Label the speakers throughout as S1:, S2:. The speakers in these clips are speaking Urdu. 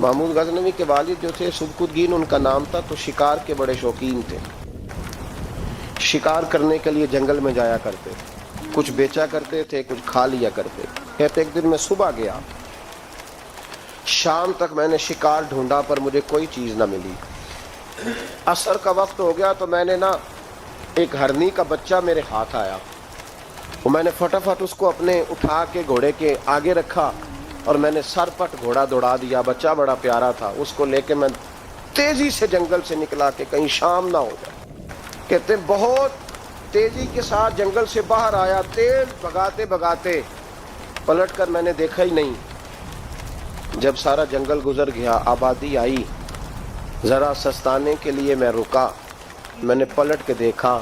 S1: محمود غزنوی کے والد جو تھے سبکتگین ان کا نام تھا، تو شکار کے بڑے شوقین تھے. شکار کرنے کے لیے جنگل میں جایا کرتے، کچھ بیچا کرتے تھے، کچھ کھا لیا کرتے. کہتے ایک دن میں صبح گیا، شام تک میں نے شکار ڈھونڈا پر مجھے کوئی چیز نہ ملی. عصر کا وقت ہو گیا تو میں نے ایک ہرنی کا بچہ میرے ہاتھ آیا، وہ میں نے فٹافٹ اس کو اپنے اٹھا کے گھوڑے کے آگے رکھا اور میں نے سر پٹ گھوڑا دوڑا دیا. بچہ بڑا پیارا تھا، اس کو لے کے میں تیزی سے جنگل سے نکلا کہ کہیں شام نہ ہو جائے. کہتے بہت تیزی کے ساتھ جنگل سے باہر آیا، تیز بھگاتے بھگاتے پلٹ کر میں نے دیکھا ہی نہیں. جب سارا جنگل گزر گیا، آبادی آئی، ذرا سستانے کے لیے میں رکا. میں نے پلٹ کے دیکھا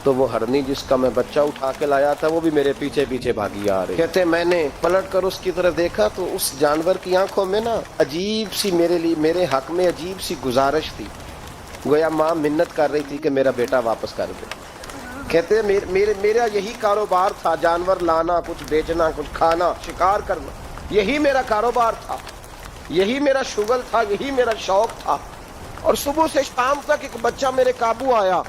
S1: تو وہ ہرنی جس کا میں بچہ اٹھا کے لایا تھا وہ بھی میرے پیچھے پیچھے بھاگی آ رہی. کہتے میں نے پلٹ کر اس کی طرف دیکھا تو اس جانور کی آنکھوں میں عجیب سی میرے حق میں عجیب سی گزارش تھی، گویا ماں منت کر رہی تھی کہ میرا بیٹا واپس کر دے. کہتے میرا یہی کاروبار تھا، جانور لانا، کچھ بیچنا، کچھ کھانا، شکار کرنا، یہی میرا کاروبار تھا، یہی میرا شغل تھا، یہی میرا شوق تھا. اور صبح سے شام تک ایک بچہ میرے قابو آیا.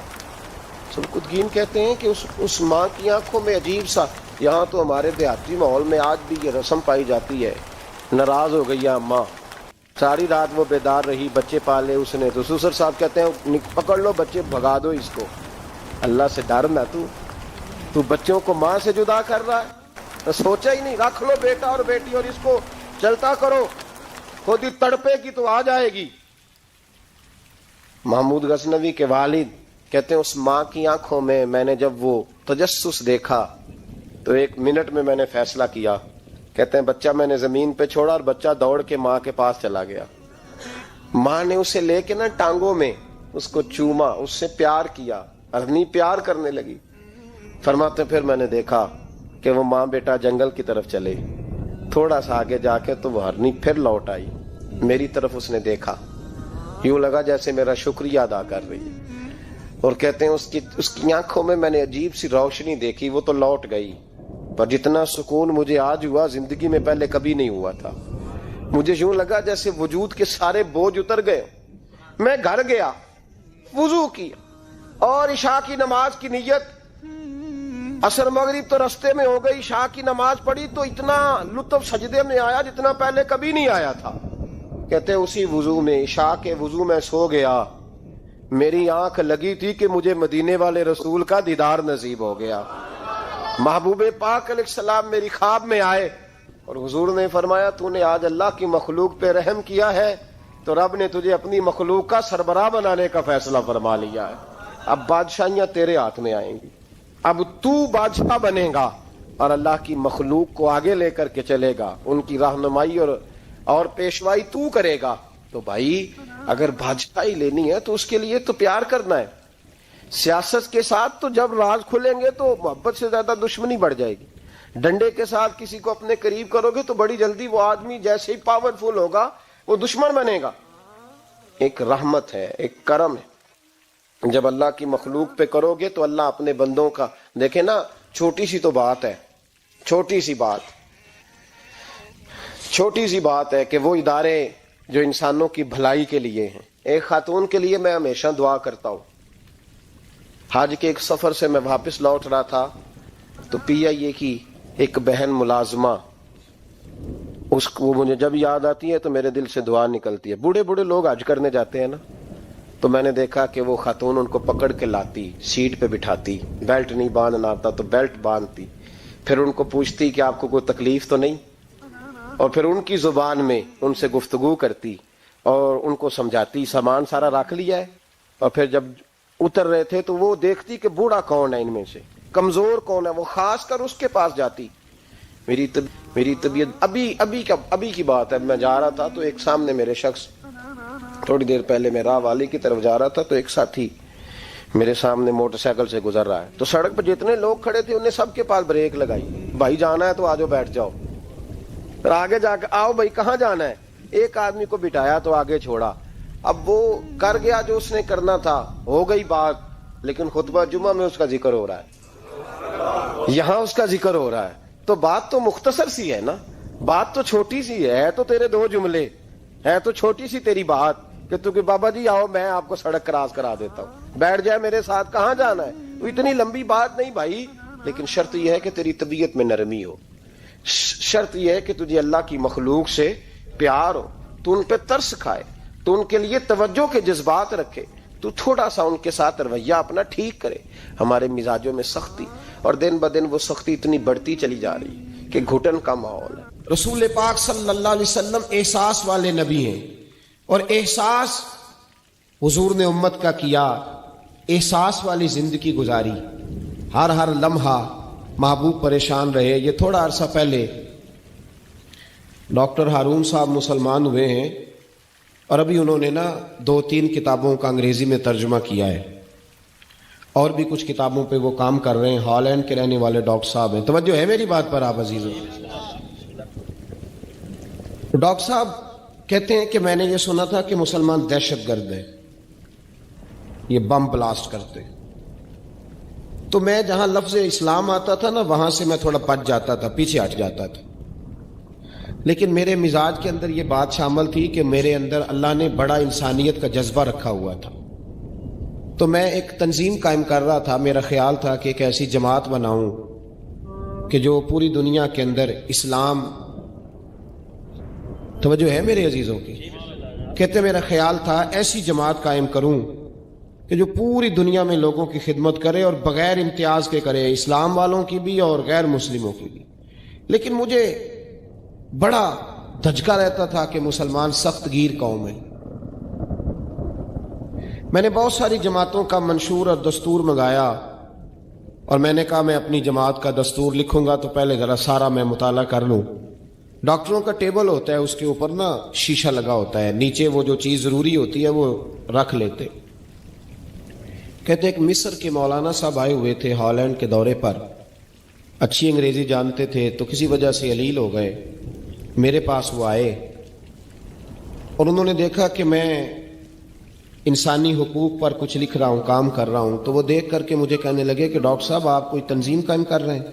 S1: سبکتگین کہتے ہیں کہ اس ماں کی آنکھوں میں عجیب سا، یہاں تو ہمارے دیہاتی ماحول میں آج بھی یہ رسم پائی جاتی ہے. ناراض ہو گئی اماں، ساری رات وہ بیدار رہی، بچے پالے اس نے. تو سسر صاحب کہتے ہیں پکڑ لو بچے، بھگا دو اس کو. اللہ سے ڈر نہ، تو بچوں کو ماں سے جدا کر رہا ہے. سوچا ہی نہیں، رکھ لو بیٹا اور بیٹی اور اس کو چلتا کرو، خود ہی تڑپے گی تو آ جائے گی. محمود غزنوی کے والد کہتے ہیں اس ماں کی آنکھوں میں نے جب وہ تجسس دیکھا تو 1 منٹ میں نے فیصلہ کیا. کہتے ہیں بچہ میں نے زمین پہ چھوڑا اور بچہ دوڑ کے ماں کے پاس چلا گیا. ماں نے اسے لے کے ٹانگوں میں اس کو چوما، اس سے پیار کیا، ہرنی پیار کرنے لگی. فرماتے پھر میں نے دیکھا کہ وہ ماں بیٹا جنگل کی طرف چلے. تھوڑا سا آگے جا کے تو وہ ہرنی پھر لوٹ آئی، میری طرف اس نے دیکھا، یوں لگا جیسے میرا شکریہ ادا کر رہی. اور کہتے ہیں اس کی آنکھوں میں نے عجیب سی روشنی دیکھی. وہ تو لوٹ گئی پر جتنا سکون مجھے آج ہوا زندگی میں پہلے کبھی نہیں ہوا تھا. مجھے یوں لگا جیسے وجود کے سارے بوجھ اتر گئے. میں گھر گیا، وضو کیا اور عشاء کی نماز کی نیت. عصر مغرب تو رستے میں ہو گئی، عشاء کی نماز پڑھی تو اتنا لطف سجدے میں آیا جتنا پہلے کبھی نہیں آیا تھا. کہتے اسی وضو میں، عشاء کے وضو میں سو گیا. میری آنکھ لگی تھی کہ مجھے مدینے والے رسول کا دیدار نصیب ہو گیا. محبوب پاک علیہ السلام میری خواب میں آئے اور حضور نے فرمایا تو نے آج اللہ کی مخلوق پہ رحم کیا ہے تو رب نے تجھے اپنی مخلوق کا سربراہ بنانے کا فیصلہ فرما لیا ہے. اب بادشاہیاں تیرے ہاتھ میں آئیں گی، اب تو بادشاہ بنے گا اور اللہ کی مخلوق کو آگے لے کر کے چلے گا، ان کی رہنمائی اور پیشوائی تو کرے گا. تو بھائی اگر بادشاہی لینی ہے تو اس کے لیے تو پیار کرنا ہے. سیاست کے ساتھ تو جب راز کھلیں گے تو محبت سے زیادہ دشمنی بڑھ جائے گی. ڈنڈے کے ساتھ کسی کو اپنے قریب کرو گے تو بڑی جلدی وہ آدمی جیسے ہی پاورفل ہوگا وہ دشمن بنے گا. ایک رحمت ہے، ایک کرم ہے. جب اللہ کی مخلوق پہ کرو گے تو اللہ اپنے بندوں کا، دیکھیں چھوٹی سی تو بات ہے، چھوٹی سی بات ہے کہ وہ ادارے جو انسانوں کی بھلائی کے لیے ہیں. ایک خاتون کے لیے میں ہمیشہ دعا کرتا ہوں. حج کے ایک سفر سے میں واپس لوٹ رہا تھا تو پی آئی اے کی ایک بہن ملازمہ، اس کو مجھے جب یاد آتی ہے تو میرے دل سے دعا نکلتی ہے. بوڑھے لوگ حج کرنے جاتے ہیں تو میں نے دیکھا کہ وہ خاتون ان کو پکڑ کے لاتی، سیٹ پہ بٹھاتی، بیلٹ نہیں باندھنا آتا تو بیلٹ باندھتی، پھر ان کو پوچھتی کہ آپ کو کوئی تکلیف تو نہیں، اور پھر ان کی زبان میں ان سے گفتگو کرتی اور ان کو سمجھاتی سامان سارا رکھ لیا ہے. اور پھر جب اتر رہے تھے تو وہ دیکھتی کہ بوڑھا کون ہے ان میں سے، کمزور کون ہے، وہ خاص کر اس کے پاس جاتی. میری طبیعت ابھی کی بات ہے، میں جا رہا تھا تو ایک سامنے میرے شخص، تھوڑی دیر پہلے میں راہ والی کی طرف جا رہا تھا تو ایک ساتھی میرے سامنے موٹر سائیکل سے گزر رہا ہے. تو سڑک پہ جتنے لوگ کھڑے تھے انہیں سب کے پاس بریک لگائی، بھائی جانا ہے تو آجو بیٹھ جاؤ. پھر آگے جا کے آؤ بھائی کہاں جانا ہے. ایک آدمی کو بٹھایا تو آگے چھوڑا. اب وہ کر گیا جو اس نے کرنا تھا، ہو گئی بات، لیکن خطبہ جمعہ میں اس کا ذکر ہو رہا ہے، یہاں اس کا ذکر ہو رہا ہے. تو بات تو مختصر سی ہے نا، بات تو چھوٹی سی ہے تو تیرے 2 جملے، ہے تو چھوٹی سی تیری بات کہ تو کہ بابا جی آؤ میں آپ کو سڑک کراس کرا دیتا ہوں, بیٹھ جائے میرے ساتھ, کہاں جانا ہے. تو اتنی لمبی بات نہیں بھائی, لیکن شرط یہ ہے کہ تیری طبیعت میں نرمی ہو, شرط یہ ہے کہ تجھے اللہ کی مخلوق سے پیار ہو, تو ان پہ ترس کھائے, تو ان کے لیے توجہ کے جذبات رکھے, تو تھوڑا سا ان کے ساتھ رویہ اپنا ٹھیک کرے. ہمارے مزاجوں میں سختی, اور دن بدن وہ سختی اتنی بڑھتی چلی جا رہی کہ گھٹن کا ماحول ہے.
S2: رسول پاک صلی اللہ علیہ وسلم احساس والے نبی ہیں, اور احساس حضور نے امت کا کیا, احساس والی زندگی گزاری, ہر لمحہ محبوب پریشان رہے. یہ تھوڑا عرصہ پہلے ڈاکٹر ہارون صاحب مسلمان ہوئے ہیں, اور ابھی انہوں نے 2-3 کتابوں کا انگریزی میں ترجمہ کیا ہے, اور بھی کچھ کتابوں پہ وہ کام کر رہے ہیں. ہالینڈ کے رہنے والے ڈاکٹر صاحب ہیں. توجہ ہے میری بات پر آپ عزیزوں؟ ڈاکٹر صاحب کہتے ہیں کہ میں نے یہ سنا تھا کہ مسلمان دہشت گرد ہیں, یہ بم بلاسٹ کرتے. تو میں جہاں لفظ اسلام آتا تھا وہاں سے میں تھوڑا پچ جاتا تھا, پیچھے ہٹ جاتا تھا. لیکن میرے مزاج کے اندر یہ بات شامل تھی کہ میرے اندر اللہ نے بڑا انسانیت کا جذبہ رکھا ہوا تھا. تو میں ایک تنظیم قائم کر رہا تھا. میرا خیال تھا کہ ایک ایسی جماعت بناؤں کہ جو پوری دنیا کے اندر اسلام, توجہ ہے میرے عزیزوں کی, کہتے میرا خیال تھا ایسی جماعت قائم کروں کہ جو پوری دنیا میں لوگوں کی خدمت کرے, اور بغیر امتیاز کے کرے, اسلام والوں کی بھی اور غیر مسلموں کی بھی. لیکن مجھے بڑا دھچکا رہتا تھا کہ مسلمان سخت گیر قوم ہے. میں نے بہت ساری جماعتوں کا منشور اور دستور منگایا, اور میں نے کہا میں اپنی جماعت کا دستور لکھوں گا تو پہلے ذرا سارا میں مطالعہ کر لوں. ڈاکٹروں کا ٹیبل ہوتا ہے, اس کے اوپر شیشہ لگا ہوتا ہے, نیچے وہ جو چیز ضروری ہوتی ہے وہ رکھ لیتے. کہتے ایک مصر کے مولانا صاحب آئے ہوئے تھے ہالینڈ کے دورے پر, اچھی انگریزی جانتے تھے, تو کسی وجہ سے علیل ہو گئے. میرے پاس وہ آئے اور انہوں نے دیکھا کہ میں انسانی حقوق پر کچھ لکھ رہا ہوں, کام کر رہا ہوں. تو وہ دیکھ کر کے مجھے کہنے لگے کہ ڈاکٹر صاحب آپ کوئی تنظیم قائم کر رہے ہیں؟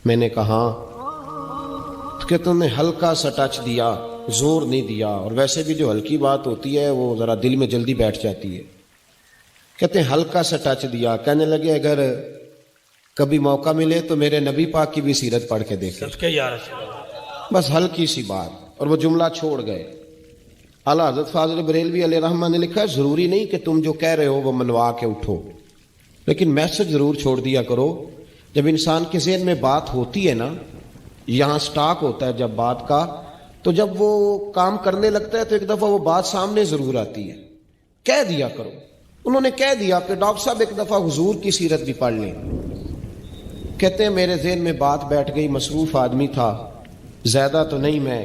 S2: میں نے کہا ہاں. کہ تم نے ہلکا سا ٹچ دیا, زور نہیں دیا, اور ویسے بھی جو ہلکی بات ہوتی ہے وہ ذرا دل میں جلدی بیٹھ جاتی ہے. کہتے ہیں ہلکا سا ٹچ دیا. کہنے لگے اگر کبھی موقع ملے تو میرے نبی پاک کی بھی سیرت پڑھ کے دیکھیں, بس ہلکی سی بات, اور وہ جملہ چھوڑ گئے. اعلیٰ حضرت فاضل بریلوی علیہ رحمہ نے لکھا ہے ضروری نہیں کہ تم جو کہہ رہے ہو وہ منوا کے اٹھو, لیکن میسج ضرور چھوڑ دیا کرو. جب انسان کے ذہن میں بات ہوتی ہے یہاں سٹاک ہوتا ہے جب بات کا, تو جب وہ کام کرنے لگتا ہے تو ایک دفعہ وہ بات سامنے ضرور آتی ہے. کہہ دیا کرو. انہوں نے کہہ دیا کہ ڈاکٹر صاحب ایک دفعہ حضور کی سیرت بھی پڑھ لیں. کہتے ہیں میرے ذہن میں بات بیٹھ گئی, مصروف آدمی تھا, زیادہ تو نہیں میں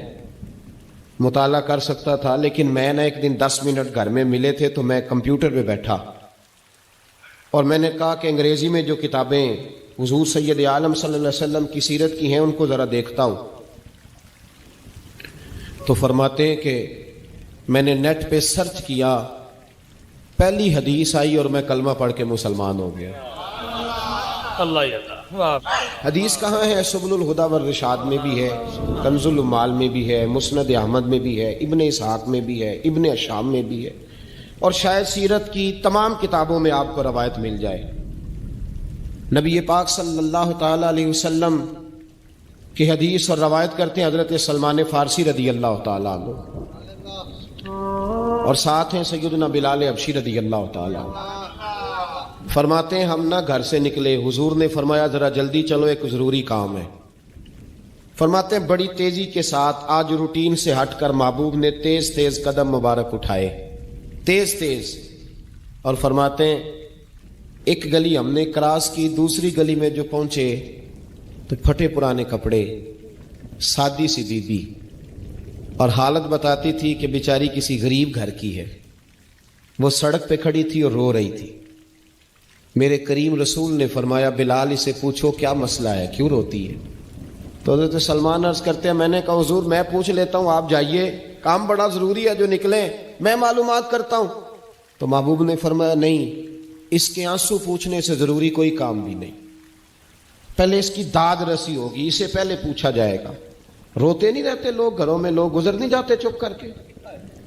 S2: مطالعہ کر سکتا تھا, لیکن میں ایک دن 10 منٹ گھر میں ملے تھے تو میں کمپیوٹر پہ بیٹھا, اور میں نے کہا کہ انگریزی میں جو کتابیں حضور سید عالم صلی اللہ علیہ وسلم کی سیرت کی ہیں ان کو ذرا دیکھتا ہوں. تو فرماتے ہیں کہ میں نے نیٹ پہ سرچ کیا, پہلی حدیث آئی اور میں کلمہ پڑھ کے مسلمان ہو گیا. حدیث کہاں ہے؟ سبل الہدی والرشاد میں بھی ہے, کنز العمال میں بھی ہے, مسند احمد میں بھی ہے, ابن اسحاق میں بھی ہے, ابن اشام میں بھی ہے, اور شاید سیرت کی تمام کتابوں میں آپ کو روایت مل جائے. نبی پاک صلی اللہ تعالی علیہ وسلم کی حدیث اور روایت کرتے ہیں حضرت سلمان فارسی رضی اللہ تعالی عنہ, اور ساتھ ہیں سیدنا بلال حبشی رضی اللہ تعالی عنہ. فرماتے ہیں ہم گھر سے نکلے, حضور نے فرمایا ذرا جلدی چلو ایک ضروری کام ہے. فرماتے ہیں بڑی تیزی کے ساتھ آج روٹین سے ہٹ کر محبوب نے تیز تیز قدم مبارک اٹھائے, تیز تیز, اور فرماتے ہیں ایک گلی ہم نے کراس کی, دوسری گلی میں جو پہنچے تو پھٹے پرانے کپڑے, سادی سی بی بی, اور حالت بتاتی تھی کہ بیچاری کسی غریب گھر کی ہے. وہ سڑک پہ کھڑی تھی اور رو رہی تھی. میرے کریم رسول نے فرمایا بلال اسے پوچھو کیا مسئلہ ہے, کیوں روتی ہے؟ تو حضرت سلمان عرض کرتے ہیں میں نے کہا حضور میں پوچھ لیتا ہوں, آپ جائیے, کام بڑا ضروری ہے جو نکلیں, میں معلومات کرتا ہوں. تو محبوب نے فرمایا نہیں, اس کے آنسو پوچھنے سے ضروری کوئی کام بھی نہیں, پہلے اس کی داد رسی ہوگی, اسے پہلے پوچھا جائے گا. روتے نہیں رہتے لوگ گھروں میں, لوگ گزر نہیں جاتے چپ کر کے.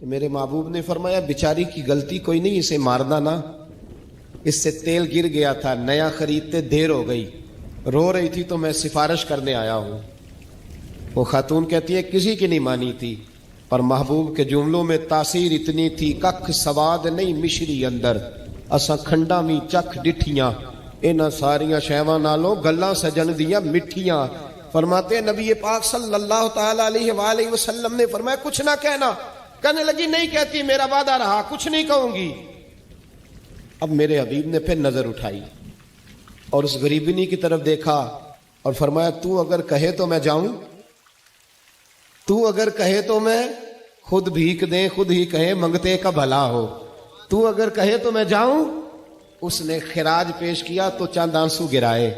S2: تو میرے محبوب نے فرمایا بیچاری کی غلطی کوئی نہیں، اسے مارنا نا، اس سے تیل گر گیا تھا، نیا خریدتے دیر ہو گئی، رو رہی تھی تو میں سفارش کرنے آیا ہوں۔ وہ خاتون کہتی ہے کسی کی نہیں مانی تھی، پر محبوب کے جملوں میں تاثیر اتنی تھی، ککھ سواد نہیں مشری اندر، اساں کھنڈا می چکھ ڈٹھیاں، انہاں ساریاں شیواں نالوں گلاں سجن دیاں مٹھیاں۔ فرماتے ہیں نبی پاک صلی اللہ تعالی علیہ وآلہ وسلم نے فرمایا کچھ نہ کہنا، کہنے لگی نہیں کہتی، میرا وعدہ رہا، کچھ نہیں کہوں گی۔ اب میرے حبیب نے پھر نظر اٹھائی اور اس غریبنی کی طرف دیکھا اور فرمایا تو اگر کہے تو میں جاؤں، تو اگر کہے تو میں خود بھیک دیں، خود ہی کہے منگتے کا بھلا ہو، تو اگر کہے تو میں جاؤں۔ اس نے خراج پیش کیا تو چند آنسو گرائے،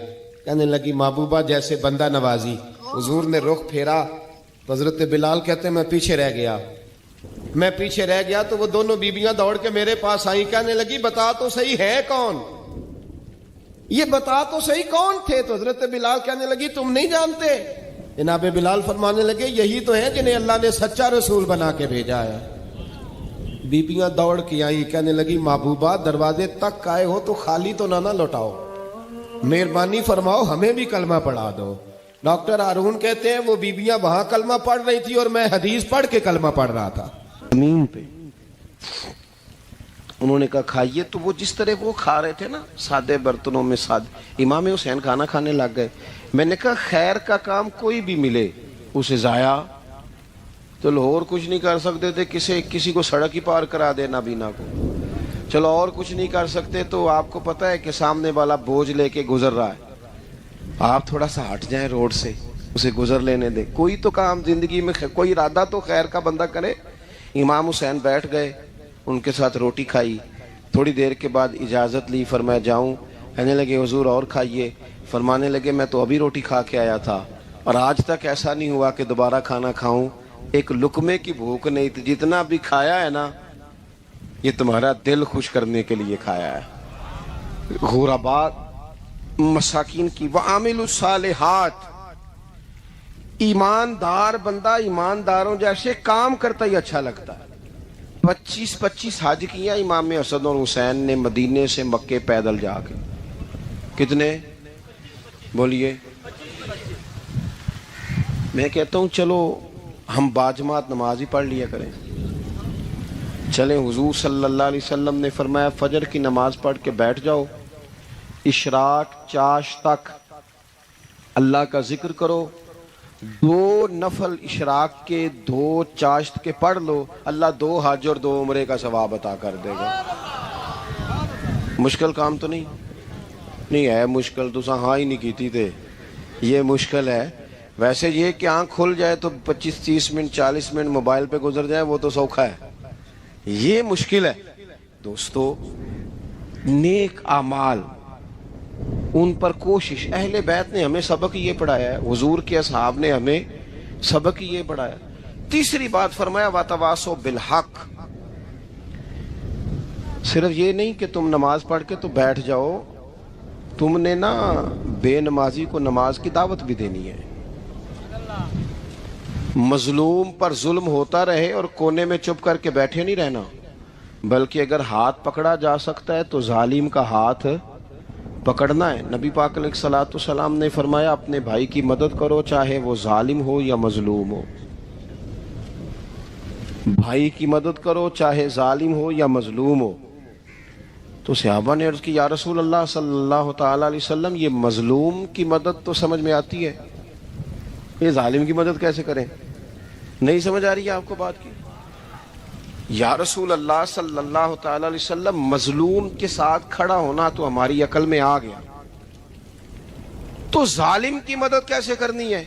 S2: کہنے لگی محبوبہ جیسے بندہ نوازی۔ حضور نے رخ پھیرا تو حضرت بلال کہتے ہیں میں پیچھے رہ گیا تو وہ دونوں بیبیاں دوڑ کے میرے پاس آئیں، کہنے لگی بتا تو صحیح ہے کون، یہ بتا تو صحیح کون تھے؟ تو حضرت بلال کہنے لگی تم نہیں جانتے؟ جناب بلال فرمانے لگے یہی تو ہیں جنہیں اللہ نے سچا رسول بنا کے بھیجا ہے۔ بیبیاں دوڑ کے آئیں، کہنے لگی محبوبہ دروازے تک آئے ہو تو خالی تو نہ لوٹاؤ، مہربانی فرماؤ ہمیں بھی کلمہ پڑھا دو۔ ڈاکٹر ہارون کہتے ہیں وہ بیبیاں وہاں کلمہ پڑھ رہی تھی اور میں حدیث پڑھ کے کلمہ پڑھ رہا تھا۔
S1: زمین پہ انہوں نے کہا کھائیے، تو وہ جس طرح وہ کھا رہے تھے نا سادے برتنوں میں، سادے، امام حسین کھانا کھانے لگ گئے۔ میں نے کہا خیر کا کام کوئی بھی ملے اسے ضائع تو لاہور کچھ نہیں کر سکتے تھے، کسی کو سڑک ہی پار کرا دے نابینا کو، چلو اور کچھ نہیں کر سکتے تو آپ کو پتہ ہے کہ سامنے والا بوجھ لے کے گزر رہا ہے، آپ تھوڑا سا ہٹ جائیں روڈ سے، اسے گزر لینے دیں، کوئی تو کام زندگی میں کوئی ارادہ تو خیر کا بندہ کرے۔ امام حسین بیٹھ گئے، ان کے ساتھ روٹی کھائی، تھوڑی دیر کے بعد اجازت لی، فرمایا جاؤں؟ کہنے لگے حضور اور کھائیے۔ فرمانے لگے میں تو ابھی روٹی کھا کے آیا تھا اور آج تک ایسا نہیں ہوا کہ دوبارہ کھانا کھاؤں، ایک لقمے کی بھوک نہیں تھی، جتنا بھی کھایا ہے نا یہ تمہارا دل خوش کرنے کے لیے کھایا ہے۔ غربات مساکین کی وعامل الصالحات، ایماندار بندہ ایمانداروں جیسے کام کرتا ہی اچھا لگتا ہے۔ 25 حج کیا امام حسن اور حسین نے مدینے سے مکے پیدل جا کے، کتنے بولیے؟ میں کہتا ہوں چلو ہم باجماعت نماز ہی پڑھ لیا کریں، چلیں۔ حضور صلی اللہ علیہ وسلم نے فرمایا فجر کی نماز پڑھ کے بیٹھ جاؤ، اشراق چاش تک اللہ کا ذکر کرو، 2 نفل اشراق کے 2 چاشت کے پڑھ لو، اللہ 2 حج اور 2 عمرے کا ثواب عطا کر دے گا۔ مشکل کام تو نہیں ہے، مشکل تو ہاں ہی نہیں کیتی تھے، یہ مشکل ہے۔ ویسے یہ کہ آنکھ کھل جائے تو 25-30 منٹ 40 منٹ موبائل پہ گزر جائے وہ تو سوکھا ہے، یہ مشکل ہے۔ دوستو نیک اعمال ان پر کوشش، اہل بیت نے ہمیں سبق یہ پڑھایا ہے، حضور کے اصحاب نے ہمیں سبق یہ پڑھایا۔ تیسری بات فرمایا وَتَوَاصَوْا بِالْحَقِّ، صرف یہ نہیں کہ تم نماز پڑھ کے تو بیٹھ جاؤ، تم نے نا بے نمازی کو نماز کی دعوت بھی دینی ہے۔ مظلوم پر ظلم ہوتا رہے اور کونے میں چپ کر کے بیٹھے نہیں رہنا، بلکہ اگر ہاتھ پکڑا جا سکتا ہے تو ظالم کا ہاتھ پکڑنا ہے۔ نبی پاک علیہ الصلوۃ والسلام نے فرمایا اپنے بھائی کی مدد کرو چاہے وہ ظالم ہو یا مظلوم ہو، بھائی کی مدد کرو چاہے ظالم ہو یا مظلوم ہو۔ تو صحابہ نے عرض کی یا رسول اللہ صلی اللہ تعالی علیہ وسلم یہ مظلوم کی مدد تو سمجھ میں آتی ہے، یہ ظالم کی مدد کیسے کریں؟ نہیں سمجھ آ رہی ہے آپ کو بات کی؟ یا رسول اللہ صلی اللہ تعالی علیہ وسلم مظلوم کے ساتھ کھڑا ہونا تو ہماری عقل میں آ گیا، تو ظالم کی مدد کیسے کرنی ہے؟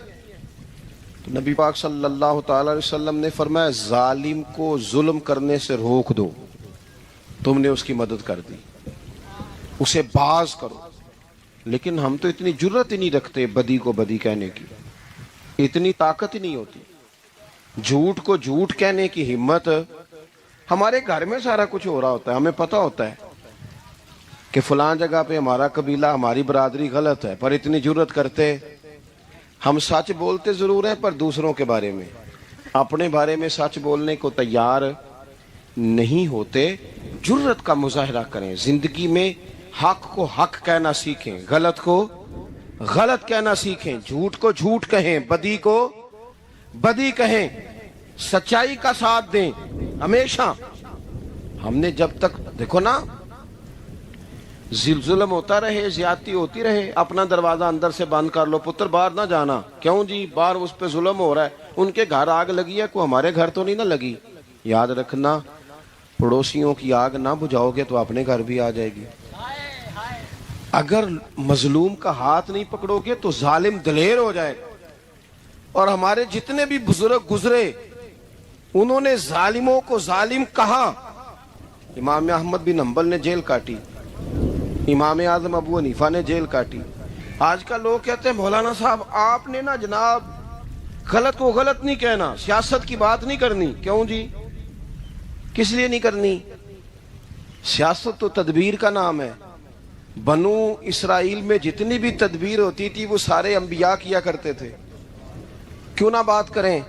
S1: تو نبی پاک صلی اللہ تعالی علیہ وسلم نے فرمایا ظالم کو ظلم کرنے سے روک دو، تم نے اس کی مدد کر دی، اسے باز کرو۔ لیکن ہم تو اتنی جرت ہی نہیں رکھتے بدی کو بدی کہنے کی، اتنی طاقت ہی نہیں ہوتی، جھوٹ کو جھوٹ کہنے کی ہمت۔ ہمارے گھر میں سارا کچھ ہو رہا ہوتا ہے، ہمیں پتہ ہوتا ہے کہ فلاں جگہ پہ ہمارا قبیلہ ہماری برادری غلط ہے، پر اتنی جرت کرتے ہم سچ بولتے ضرور ہیں پر دوسروں کے بارے میں، اپنے بارے میں سچ بولنے کو تیار
S2: نہیں ہوتے جرت کا مظاہرہ کریں. زندگی میں حق کو حق کہنا سیکھیں, غلط کو غلط کہنا سیکھیں, جھوٹ کو جھوٹ کہیں, بدی کو بدی کہیں, سچائی کا ساتھ دیں ہمیشہ. ہم نے جب تک دیکھو نا ظلم ہوتا رہے, زیادتی ہوتی رہے, اپنا دروازہ اندر سے بند کر لو, پتر باہر نہ جانا. کیوں جی؟ باہر اس پہ ظلم ہو رہا ہے, ان کے گھر آگ لگی ہے, کوئی ہمارے گھر تو نہیں نہ لگی. یاد رکھنا پڑوسیوں کی آگ نہ بجھاؤ گے تو اپنے گھر بھی آ جائے گی. اگر مظلوم کا ہاتھ نہیں پکڑو گے تو ظالم دلیر ہو جائے گا. اور ہمارے جتنے بھی بزرگ گزرے انہوں نے ظالموں کو ظالم کہا. امام احمد بن حنبل نے جیل کاٹی, امام اعظم ابو حنیفہ نے جیل کاٹی. آج کل لوگ کہتے ہیں مولانا صاحب آپ نے نا جناب غلط کو غلط نہیں کہنا, سیاست کی بات نہیں کرنی. کیوں جی؟ کس لیے نہیں کرنی؟ سیاست تو تدبیر کا نام ہے. بنو اسرائیل میں جتنی بھی تدبیر ہوتی تھی وہ سارے انبیاء کیا کرتے تھے. کیوں نہ بات کریں؟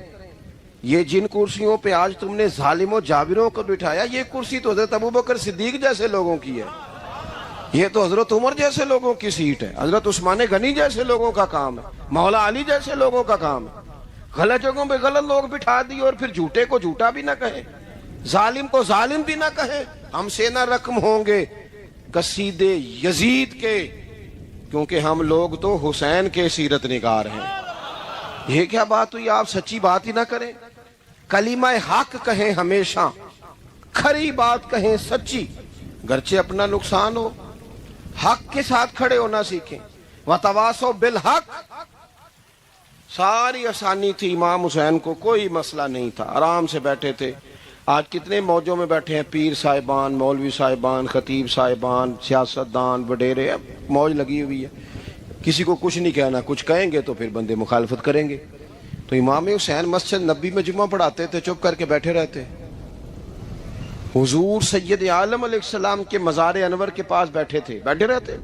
S2: یہ جن کرسیوں پہ آج تم نے ظالموں جابروں کو بٹھایا, یہ کرسی تو حضرت ابوبکر صدیق جیسے لوگوں کی ہے, یہ تو حضرت عمر جیسے لوگوں کی سیٹ ہے, حضرت عثمان غنی جیسے لوگوں کا کام ہے, مولا علی جیسے لوگوں کا کام ہے. غلط جگہوں پہ غلط لوگ بٹھا دیے اور پھر جھوٹے کو جھوٹا بھی نہ کہیں, ظالم کو ظالم بھی نہ کہیں. ہم سے نہ رقم ہوں گے قصیدے یزید کے, کیونکہ ہم لوگ تو حسین کے سیرت نگار ہیں. یہ کیا بات ہوئی؟ آپ سچی بات ہی نہ کریں, کلمہ حق کہیں, ہمیشہ کھری بات کہیں, سچی, گرچہ اپنا نقصان ہو. حق کے ساتھ کھڑے ہونا سیکھیں. وتواصوا بالحق. ساری آسانی تھی, امام حسین کو کوئی مسئلہ نہیں تھا, آرام سے بیٹھے تھے. آج کتنے موجوں میں بیٹھے ہیں, پیر صاحبان, مولوی صاحبان, خطیب صاحبان, سیاستدان, وڈیرے, موج لگی ہوئی ہے. کسی کو کچھ نہیں کہنا, کچھ کہیں گے تو پھر بندے مخالفت کریں گے. تو امام حسین مسجد نبی میں جمعہ پڑھاتے تھے, چپ کر کے بیٹھے رہتے. حضور سید عالم علیہ السلام کے مزار انور کے پاس بیٹھے تھے, بیٹھے رہتے.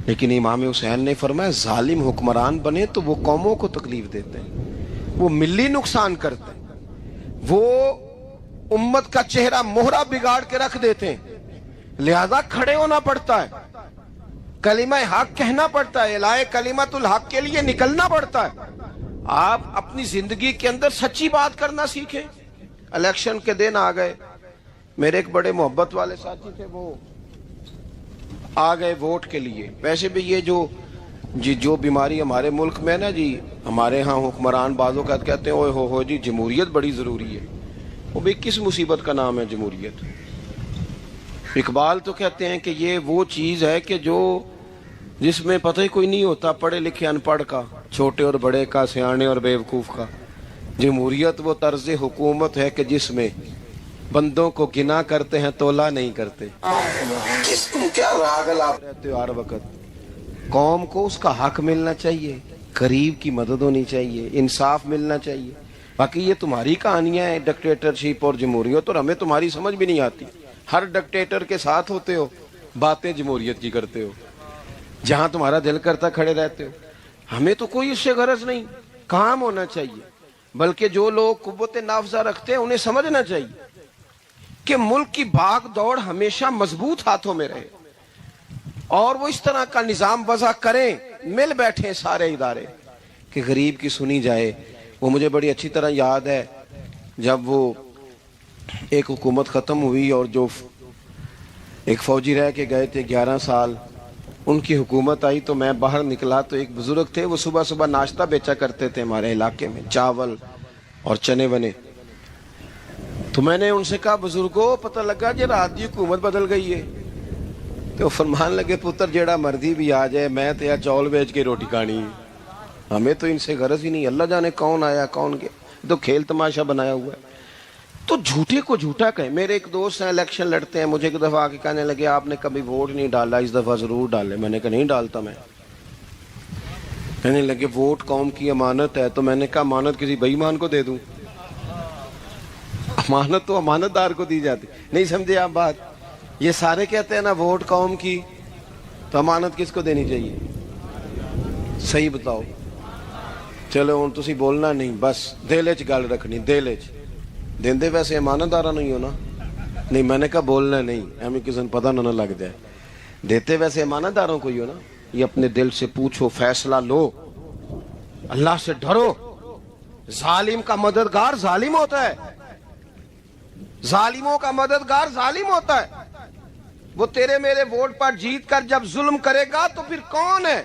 S2: لیکن امام حسین نے فرمایا ظالم حکمران بنے تو وہ قوموں کو تکلیف دیتے ہیں, وہ ملی نقصان کرتے ہیں, وہ امت کا چہرہ مہرہ بگاڑ کے رکھ دیتے ہیں. لہذا کھڑے ہونا پڑتا ہے, کلمہ حق کہنا پڑتا ہے, الہے کلمت الحق کے لیے نکلنا پڑتا ہے. آپ اپنی زندگی کے اندر سچی بات کرنا سیکھیں. الیکشن کے دن آ گئے, میرے ایک بڑے محبت والے ساتھی تھے, وہ آ گئے ووٹ کے لیے. ویسے بھی یہ جو بیماری ہمارے ملک میں نا جی, ہمارے ہاں حکمران بعضوں کا کہتے ہیں اوے ہو جی جمہوریت بڑی ضروری ہے. وہ بھی کس مصیبت کا نام ہے جمہوریت؟ اقبال تو کہتے ہیں کہ یہ وہ چیز ہے کہ جس میں پتہ ہی کوئی نہیں ہوتا, پڑھے لکھے ان پڑھ کا, چھوٹے اور بڑے کا, سیانے اور بیوقوف کا. جمہوریت وہ طرز حکومت ہے کہ جس میں بندوں کو گنا کرتے ہیں, تولا نہیں کرتے. کیا راگل آپ رہتے ہو ہر وقت. قوم کو اس کا حق ملنا چاہیے, غریب کی مدد ہونی چاہیے, انصاف ملنا چاہیے. باقی یہ تمہاری کہانیاں ہیں ڈکٹیٹرشپ اور جمہوریت, اور ہمیں تمہاری سمجھ بھی نہیں آتی. ہر ڈکٹیٹر کے ساتھ ہوتے ہو, باتیں جمہوریت کی کرتے ہو, جہاں تمہارا دل کرتا کھڑے رہتے ہو. ہمیں تو کوئی اس سے غرض نہیں, کام ہونا چاہیے. بلکہ جو لوگ قوت نافذہ رکھتے ہیں انہیں سمجھنا چاہیے کہ ملک کی بھاگ دوڑ ہمیشہ مضبوط ہاتھوں میں رہے, اور وہ اس طرح کا نظام وضع کریں, مل بیٹھیں سارے ادارے کہ غریب کی سنی جائے. وہ مجھے بڑی اچھی طرح یاد ہے جب وہ ایک حکومت ختم ہوئی اور جو ایک فوجی رہ کے گئے تھے 11 سال, ان کی حکومت آئی تو میں باہر نکلا تو ایک بزرگ تھے, وہ صبح صبح ناشتہ بیچا کرتے تھے ہمارے علاقے میں, چاول اور چنے بنے. تو میں نے ان سے کہا بزرگوں پتہ لگا کہ رات دی حکومت بدل گئی ہے. تو فرمان لگے پتر جیڑا مردی بھی آ جائے, میں تو چاول بیچ کے روٹی کھانی, ہمیں تو ان سے غرض ہی نہیں. اللہ جانے کون آیا کون گیا, تو کھیل تماشا بنایا ہوا ہے. تو جھوٹے کو جھوٹا کہیں. میرے ایک دوست ہیں الیکشن لڑتے ہیں, مجھے ایک دفعہ آ کے کہنے لگے آپ نے کبھی ووٹ نہیں ڈالا, اس دفعہ ضرور ڈالے. میں نے کہا نہیں ڈالتا میں. کہنے لگے ووٹ قوم کی امانت ہے. تو میں نے کہا امانت کسی بے ایمان کو دے دوں؟ امانت تو امانت دار کو دی جاتی. نہیں سمجھے آپ بات؟ یہ سارے کہتے ہیں نا ووٹ قوم کی, تو امانت کس کو دینی چاہیے؟ صحیح بتاؤ. چلو ہوں تسی بولنا نہیں, بس دل وچ گل رکھنی, دل وچ. دیندے ویسے ایمانداراں نہیں ہو نا. نہیں میں نے کہا بولنا نہیں, ہمیں کسی نے پتہ نہ لگ جائے. دیتے ویسے ایمانداروں کو ہی ہو نا. یہ اپنے دل سے پوچھو, فیصلہ لو, اللہ سے ڈرو. ظالم کا مددگار ظالم ہوتا ہے, ظالموں کا مددگار ظالم ہوتا ہے. وہ تیرے میرے ووٹ پر جیت کر جب ظلم کرے گا تو پھر کون ہے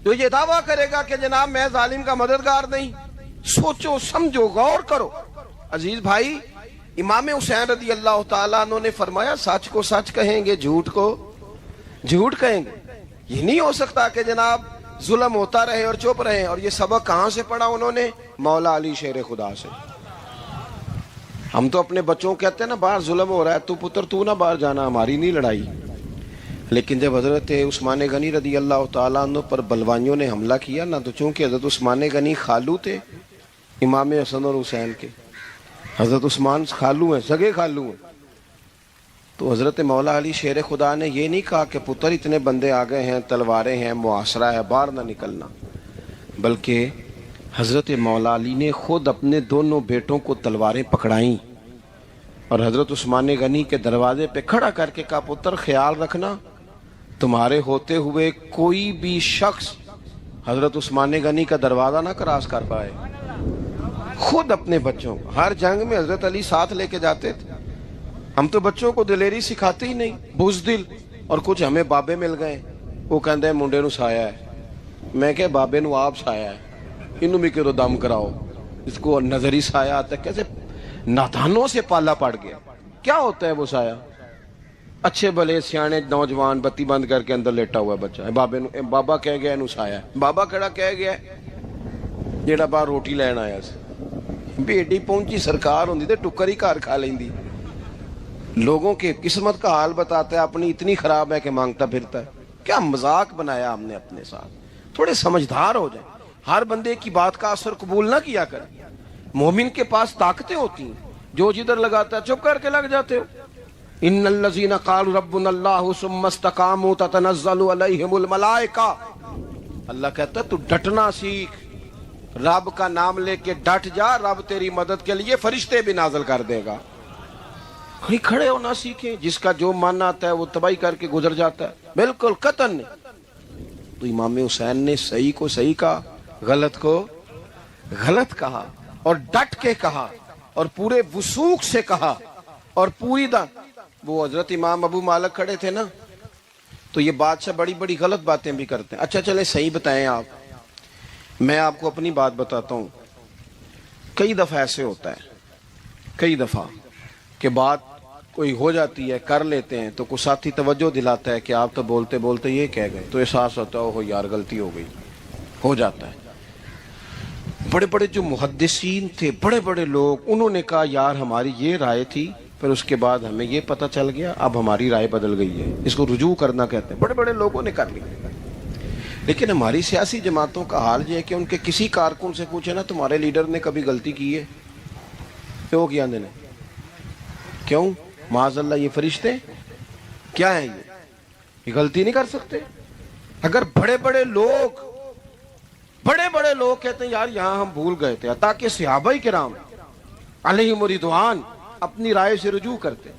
S2: جو یہ دعویٰ کرے گا کہ جناب میں ظالم کا مددگار نہیں؟ سوچو سمجھو غور کرو. عزیز بھائی, امام حسین رضی اللہ تعالیٰ عنہ نے فرمایا سچ کو سچ کہیں گے, جھوٹ کو جھوٹ کہیں گے. یہ نہیں ہو سکتا کہ جناب ظلم ہوتا رہے اور چپ رہے. اور یہ سبق کہاں سے پڑھا انہوں نے؟ مولا علی شیر خدا سے. ہم تو اپنے بچوں کو کہتے ہیں نا باہر ظلم ہو رہا ہے, تو پتر تو نہ باہر جانا, ہماری نہیں لڑائی. لیکن جب حضرت عثمان غنی رضی اللہ تعالیٰ عنہ پر بلوائیوں نے حملہ کیا نا, تو چونکہ حضرت عثمان غنی خالو تھے امام حسن اور حسین کے, حضرت عثمان خالو ہیں, سگے خالو ہیں, تو حضرت مولا علی شیر خدا نے یہ نہیں کہا کہ پتر اتنے بندے آ گئے ہیں, تلواریں ہیں, محاصرہ ہے, باہر نہ نکلنا. بلکہ حضرت مولا علی نے خود اپنے دونوں بیٹوں کو تلواریں پکڑائیں اور حضرت عثمان غنی کے دروازے پہ کھڑا کر کے کہا پتر خیال رکھنا تمہارے ہوتے ہوئے کوئی بھی شخص حضرت عثمان غنی کا دروازہ نہ کراس کر پائے. خود اپنے بچوں کو, ہر جنگ میں حضرت علی ساتھ لے کے جاتے تھے. ہم تو بچوں کو دلیری سکھاتے ہی نہیں, بزدل. اور کچھ ہمیں بابے مل گئے, وہ کہندے منڈے نو سایا ہے. میں کہ بابے نو آپ سایا ہے, انہوں بھی کرو دم کراؤ. اس کو نظری سایہ آتا ہے, کیسے نادانوں سے پالا پڑ گیا. کیا ہوتا ہے وہ سایہ؟ اچھے بھلے سیانے نوجوان بتی بند کر کے اندر لیٹا ہوا ہے بچہ, بابے نو بابا کہہ گیا انہوں سایہ ہے. بابا کہڑا کہہ گیا جیڑا باہر روٹی لین آیا سی, بیٹی پہنچی سرکار ہوندی تے ٹکر ہی گھر کھا لیندی. لوگوں کے قسمت کا حال بتاتا ہے, اپنی اتنی خراب ہے کہ مانگتا پھرتا ہے. کیا مذاق بنایا ہم نے اپنے ساتھ. تھوڑے سمجھدار ہو جائیں, ہر بندے کی بات کا اثر قبول نہ کیا کریں. مومن کے پاس طاقتیں ہوتی ہیں, جو جدھر لگاتا ہے چپ کر کے لگ جاتے ہو. ان الذین قالوا ربنا اللہ ثم استقاموا تتنزل علیہم الملائکہ. اللہ کہتا ہے تو ڈٹنا سیکھ, رب کا نام لے کے ڈٹ جا, رب تیری مدد کے لیے فرشتے بھی نازل کر دے گا. کہیں کھڑے ہونا سیکھیں, جس کا جو مان آتا ہے وہ تباہی کر کے گزر جاتا ہے. بالکل قطعاً نہیں. تو امام حسین نے صحیح کو صحیح کہا, غلط کو غلط کہا, اور ڈٹ کے کہا, اور پورے وثوق سے کہا, اور پوری وہ حضرت امام ابو مالک کھڑے تھے نا, تو یہ بادشاہ بڑی بڑی غلط باتیں بھی کرتے ہیں. اچھا چلیں صحیح بتائیں آپ, میں آپ کو اپنی بات بتاتا ہوں. کئی دفعہ ایسے ہوتا ہے, کئی دفعہ کہ بات کوئی ہو جاتی ہے, کر لیتے ہیں, تو کوئی ساتھی توجہ دلاتا ہے کہ آپ تو بولتے بولتے یہ کہہ گئے, تو احساس ہوتا ہے ہو یار غلطی ہو گئی, ہو جاتا ہے. بڑے بڑے جو محدثین تھے, بڑے بڑے لوگ, انہوں نے کہا یار ہماری یہ رائے تھی, پھر اس کے بعد ہمیں یہ پتہ چل گیا, اب ہماری رائے بدل گئی ہے. اس کو رجوع کرنا کہتے ہیں. بڑے بڑے لوگوں نے کر لیا. لیکن ہماری سیاسی جماعتوں کا حال یہ ہے کہ ان کے کسی کارکن سے پوچھے نا تمہارے لیڈر نے کبھی غلطی کی ہے, کیوں کیا نے, کیوں معاذ اللہ یہ فرشتے کیا ہیں, یہ غلطی نہیں کر سکتے. اگر بڑے بڑے لوگ کہتے ہیں یار یہاں ہم بھول گئے تھے, تاکہ صحابہ کرام علیہم رضوان اپنی رائے سے رجوع کرتے.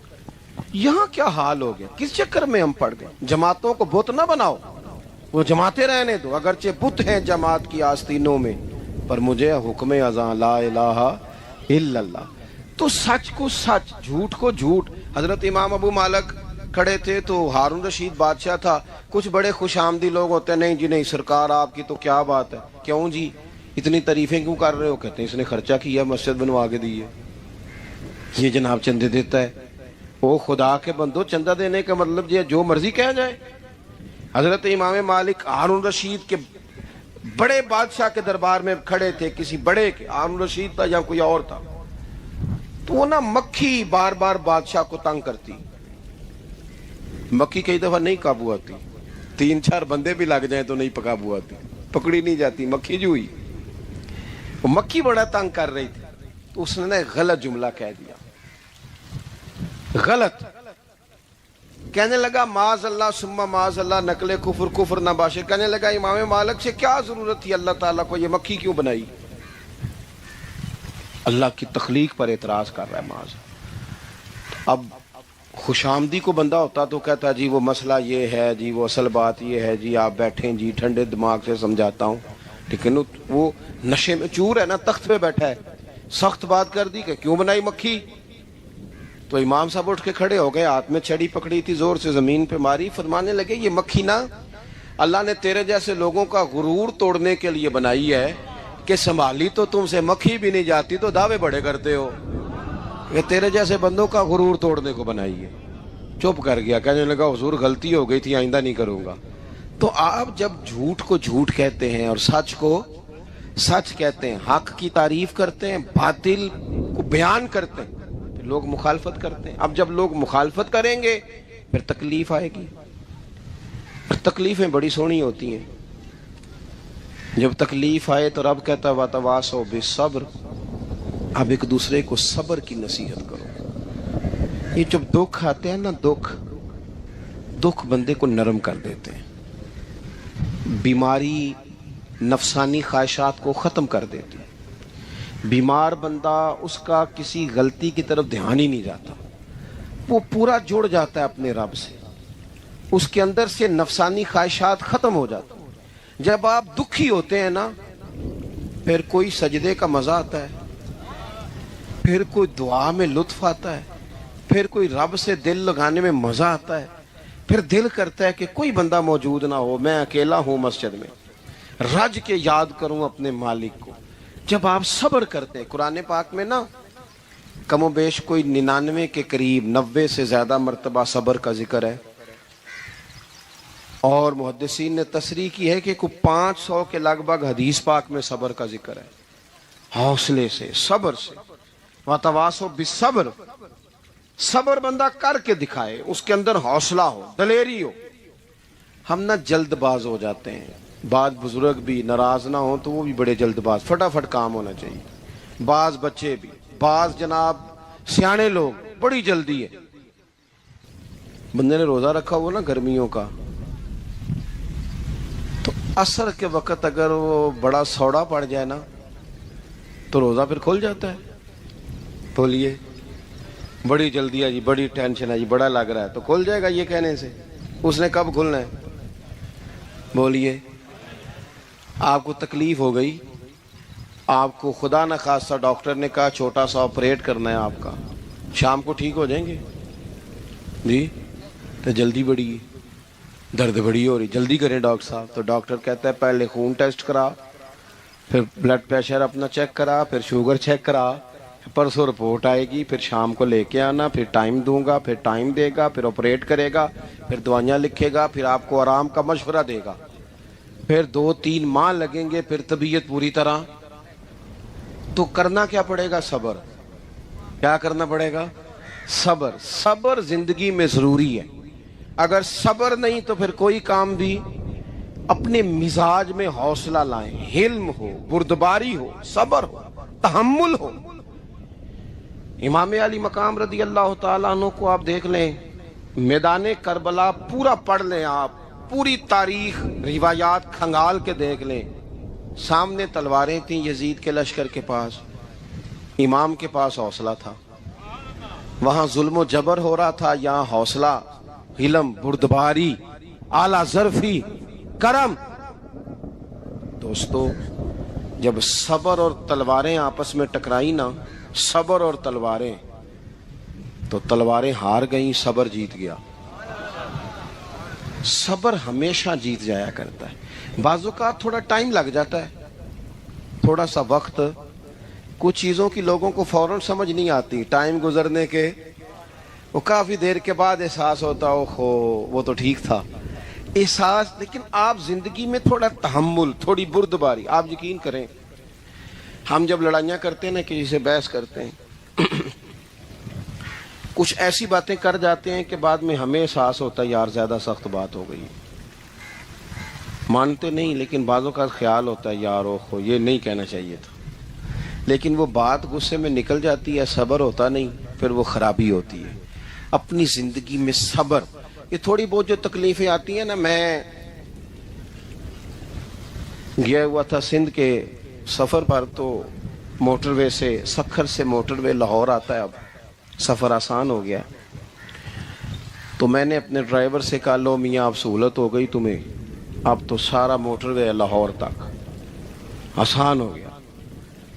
S2: یہاں کیا حال ہو گیا, کس چکر میں ہم پڑ گئے. جماعتوں کو بت نہ بناؤ, وہ جماعتیں رہنے دو, اگرچہ بت ہیں جماعت کی آستینوں میں, پر مجھے حکم اذاں لا الہ الا اللہ. تو سچ کو سچ, جھوٹ کو جھوٹ. حضرت امام ابو مالک کھڑے تھے تو ہارون رشید بادشاہ تھا. کچھ بڑے خوش آمدی لوگ ہوتے ہیں, نہیں جی نہیں سرکار آپ کی تو کیا بات ہے, کیوں جی اتنی تعریفیں کیوں کر رہے ہو. کہتے ہیں اس نے خرچہ کیا, مسجد بنوا کے دی ہے, یہ جناب چندے دیتا ہے. او خدا کے بندو, چندہ دینے کا مطلب یہ جو مرضی کہا جائے. حضرت امام مالک ہارون رشید کے بڑے بادشاہ کے دربار میں کھڑے تھے, کسی بڑے کے, ہارون رشید تھا یا کوئی اور تھا. تو وہ نا مکھی بار بار بادشاہ کو تنگ کرتی. مکھی کئی دفعہ نہیں قابو آتی, 3-4 بندے بھی لگ جائیں تو نہیں قابو آتی, پکڑی نہیں جاتی. مکھی جو ہوئی, وہ مکھی بڑا تنگ کر رہی تھی, تو اس نے غلط جملہ کہہ دیا. غلط کہنے لگا معاذ اللہ ثم معاذ اللہ, نقل کفر نہ باشے. کہنے لگا امام مالک سے کیا ضرورت تھی اللہ تعالیٰ کو یہ مکھی کیوں بنائی. اللہ کی تخلیق پر اعتراض کر رہا ہے معاذ۔ اب خوش آمدی کو بندہ ہوتا تو کہتا جی وہ مسئلہ یہ ہے جی، وہ اصل بات یہ ہے جی، آپ بیٹھیں جی، ٹھنڈے دماغ سے سمجھاتا ہوں۔ لیکن وہ نشے میں چور ہے نا، تخت پہ بیٹھا ہے، سخت بات کر دی کہ کیوں بنائی مکھی، تو امام صاحب اٹھ کے کھڑے ہو گئے، ہاتھ میں چھڑی پکڑی تھی، زور سے زمین پہ ماری، فرمانے لگے یہ مکھی نا اللہ نے تیرے جیسے لوگوں کا غرور توڑنے کے لیے بنائی ہے کہ سنبھالی تو تم سے مکھی بھی نہیں جاتی تو دعوے بڑے کرتے ہو، یہ تیرے جیسے بندوں کا غرور توڑنے کو بنائی ہے۔ چپ کر گیا، کہنے لگا حضور غلطی ہو گئی تھی، آئندہ نہیں کروں گا۔ تو آپ جب جھوٹ کو جھوٹ کہتے ہیں اور سچ کو سچ کہتے ہیں، حق کی تعریف کرتے ہیں، باطل کو بیان کرتے ہیں، پھر لوگ مخالفت کرتے ہیں۔ اب جب لوگ مخالفت کریں گے پھر تکلیف آئے گی، تکلیفیں بڑی سونی ہوتی ہیں۔ جب تکلیف آئے تو رب کہتا ہے وَتَوَاصَوْا بِالصَّبْرِ، اب ایک دوسرے کو صبر کی نصیحت کرو۔ یہ جب دکھ آتے ہیں نا، دکھ بندے کو نرم کر دیتے ہیں، بیماری نفسانی خواہشات کو ختم کر دیتی ہے۔ بیمار بندہ اس کا کسی غلطی کی طرف دھیان ہی نہیں جاتا، وہ پورا جڑ جاتا ہے اپنے رب سے، اس کے اندر سے نفسانی خواہشات ختم ہو جاتی۔ جب آپ دکھی ہوتے ہیں نا، پھر کوئی سجدے کا مزہ آتا ہے، پھر کوئی دعا میں لطف آتا ہے، پھر کوئی رب سے دل لگانے میں مزہ آتا ہے، پھر دل کرتا ہے کہ کوئی بندہ موجود نہ ہو، میں اکیلا ہوں مسجد میں، رج کے یاد کروں اپنے مالک کو۔ جب آپ صبر کرتے ہیں، قرآن پاک میں نا کم و بیش کوئی 99 کے قریب 90 سے زیادہ مرتبہ صبر کا ذکر ہے، اور محدثین نے تصریح کی ہے کہ کوئی 500 کے لگ بھگ حدیث پاک میں صبر کا ذکر ہے۔ حوصلے سے، صبر سے، وَتَوَاصَوْا بِالصَّبْرِ، صبر بندہ کر کے دکھائے، اس کے اندر حوصلہ ہو، دلیری ہو۔ ہم نہ جلد باز ہو جاتے ہیں، بعض بزرگ بھی ناراض نہ ہوں تو وہ بھی بڑے جلد باز، فٹافٹ کام ہونا چاہیے، بعض بچے بھی، بعض جناب سیانے لوگ، بڑی جلدی ہے۔ بندے نے روزہ رکھا ہوا نا گرمیوں کا، تو عصر کے وقت اگر وہ بڑا سوڑا پڑ جائے نا تو روزہ پھر کھل جاتا ہے۔ بولیے بڑی جلدی ہے جی، بڑی ٹینشن ہے جی، بڑا لگ رہا ہے، تو کھل جائے گا یہ کہنے سے، اس نے کب کھلنا ہے؟ بولیے آپ کو تکلیف ہو گئی، آپ کو خدا نہ خواستہ ڈاکٹر نے کہا چھوٹا سا آپریٹ کرنا ہے آپ کا، شام کو ٹھیک ہو جائیں گے جی؟ تو جلدی بڑی ہے، درد بڑی ہو رہی، جلدی کریں ڈاکٹر صاحب۔ تو ڈاکٹر کہتا ہے پہلے خون ٹیسٹ کرا، پھر بلڈ پریشر اپنا چیک کرا، پھر شوگر چیک کرا، پرسوں رپورٹ آئے گی، پھر شام کو لے کے آنا، پھر ٹائم دوں گا، پھر ٹائم دے گا، پھر آپریٹ کرے گا، پھر دوائیاں لکھے گا، پھر آپ کو آرام کا مشورہ دے گا، پھر 2-3 ماہ لگیں گے، پھر طبیعت پوری طرح۔ تو کرنا کیا پڑے گا؟ صبر۔ کیا کرنا پڑے گا؟ صبر۔ صبر زندگی میں ضروری ہے، اگر صبر نہیں تو پھر کوئی کام بھی۔ اپنے مزاج میں حوصلہ لائیں، حلم ہو، بردباری ہو، صبر ہو، تحمل ہو۔ امام علی مقام رضی اللہ تعالیٰ عنہ کو آپ دیکھ لیں، میدان کربلا پورا پڑھ لیں، آپ پوری تاریخ روایات کھنگال کے دیکھ لیں، سامنے تلواریں تھیں یزید کے لشکر کے پاس، امام کے پاس حوصلہ تھا۔ وہاں ظلم و جبر ہو رہا تھا، یہاں حوصلہ، علم، بردباری، اعلیٰ ظرفی، کرم۔ دوستو جب صبر اور تلواریں آپس میں ٹکرائی نا، صبر اور تلواریں، تو تلواریں ہار گئیں، صبر جیت گیا۔ صبر ہمیشہ جیت جایا کرتا ہے۔ بعض اوقات تھوڑا ٹائم لگ جاتا ہے، تھوڑا سا وقت، کچھ چیزوں کی لوگوں کو فوراً سمجھ نہیں آتی، ٹائم گزرنے کے وہ کافی دیر کے بعد احساس ہوتا ہے اوہو وہ تو ٹھیک تھا، احساس۔ لیکن آپ زندگی میں تھوڑا تحمل، تھوڑی بردباری، آپ یقین کریں ہم جب لڑائیاں کرتے ہیں نا، کسی سے بحث کرتے ہیں، کچھ ایسی باتیں کر جاتے ہیں کہ بعد میں ہمیں احساس ہوتا ہے یار زیادہ سخت بات ہو گئی، مانتے نہیں، لیکن بعضوں کا خیال ہوتا ہے یار اوہو یہ نہیں کہنا چاہیے تھا، لیکن وہ بات غصے میں نکل جاتی ہے، صبر ہوتا نہیں، پھر وہ خرابی ہوتی ہے۔ اپنی زندگی میں صبر، یہ تھوڑی بہت جو تکلیفیں آتی ہیں نا، میں گیا ہوا تھا سندھ کے سفر پر، تو موٹر وے سے سکھر سے موٹر وے لاہور آتا ہے، اب سفر آسان ہو گیا. تو میں نے اپنے ڈرائیور سے کہا لو میاں اب سہولت ہو گئی تمہیں، اب تو سارا موٹر وے لاہور تک آسان ہو گیا.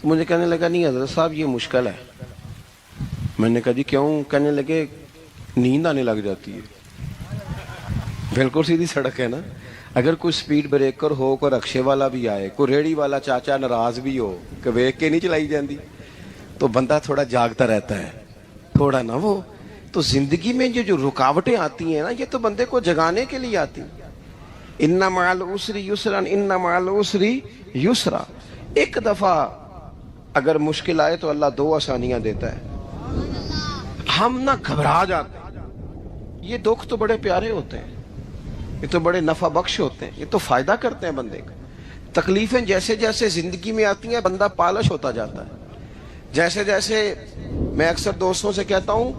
S2: مجھے کہنے لگا نہیں حضرت صاحب یہ مشکل ہے. میں نے کہا جی کیوں؟ کہنے لگے نیند آنے لگ جاتی ہے. بالکل سیدھی سڑک ہے نا، اگر کوئی سپیڈ بریکر ہو، کوئی رکشے والا بھی آئے، کوئی ریڑھی والا چاچا ناراض بھی ہو کہ ویک کے نہیں چلائی جاندی، تو بندہ تھوڑا جاگتا رہتا ہے تھوڑا نا. وہ تو زندگی میں جو رکاوٹیں آتی ہیں نا، یہ تو بندے کو جگانے کے لیے آتی ہیں. ان مع العسر یسرا ان مع العسر یسرا. ایک دفعہ اگر مشکل آئے تو اللہ 2 آسانیاں دیتا ہے. ہم نہ گھبرا جاتے ہیں. یہ دکھ تو بڑے پیارے ہوتے ہیں، یہ تو بڑے نفع بخش ہوتے ہیں، یہ تو فائدہ کرتے ہیں بندے کا. تکلیفیں جیسے جیسے زندگی میں آتی ہیں بندہ پالش ہوتا جاتا ہے. جیسے جیسے میں اکثر دوستوں سے کہتا ہوں